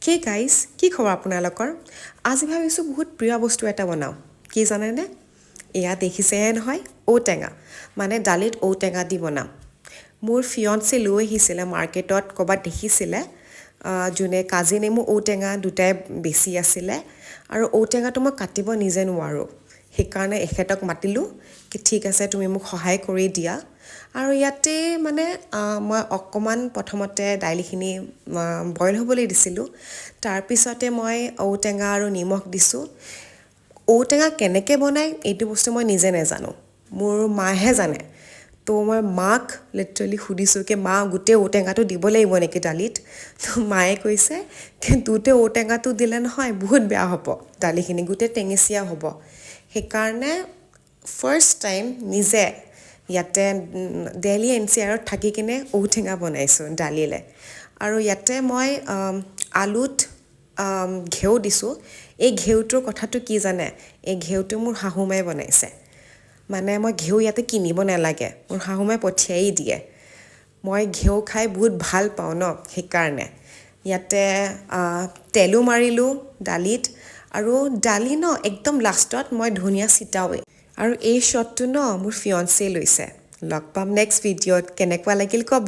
কে guys কি খবৰ আপোনালোকৰ আজি ভাবিছোঁ বহুত প্ৰিয় বস্তু এটা বনাওঁ কি জানেনে এয়া দেখিছেহে নহয় ঔটেঙা মানে দালিত ঔটেঙা দি বনাম মোৰ ফিয়ন্সে লৈ আহিছিলে মাৰ্কেটত ক'ৰবাত দেখিছিলে যোনে কাজি নেমু ঔটেঙা দুটাই বেছি আছিলে আৰু ঔটেঙাটো মই কাটিব নিজে নোৱাৰোঁ সেইকাৰণে এখেতক মাতিলোঁ কি ঠিক আছে তুমি মোক সহায় কৰি দিয়া আৰু ইয়াতে মানে মই অকণমান প্ৰথমতে দাইলখিনি বইল হ'বলৈ দিছিলোঁ তাৰপিছতে মই ঔটেঙা আৰু নিমখ দিছোঁ ঔটেঙা কেনেকৈ বনায় এইটো বস্তু মই নিজে নাজানো মোৰ মাহে জানে তো মই মাক লিটাৰেলি সুধিছোঁ কি মা গোটেই ঔটেঙাটো দিব লাগিব নেকি দালিত তো মায়ে কৈছে কি গোটেই ঔটেঙাটো দিলে নহয় বহুত বেয়া হ'ব দালিখিনি গোটেই টেঙেচীয়া হ'ব সেইকাৰণে ফাৰ্ষ্ট টাইম নিজে ইয়াতে দিল্লী NCRত থাকি কিনে ঔটেঙা বনাইছোঁ দালিলে আৰু ইয়াতে মই আলুত ঘেউ দিছোঁ এই ঘেউটোৰ কথাটো কি জানে এই ঘেউটো মোৰ শাহুমাই বনাইছে মানে মই ঘেউ ইয়াতে কিনিব নালাগে মোৰ শাহুমাই পঠিয়াই দিয়ে মই ঘেউ খাই বহুত ভাল পাওঁ ন সেইকাৰণে ইয়াতে তেলো মাৰিলোঁ দালিত আৰু দালি ন একদম লাষ্টত মই ধনিয়া ছিটাওৱে আৰু এই শ্বটটো ন মোৰ ফিয়ন্সে লৈছে লগ পাম নেক্সট ভিডিঅ'ত কেনেকুৱা লাগিল ক'ব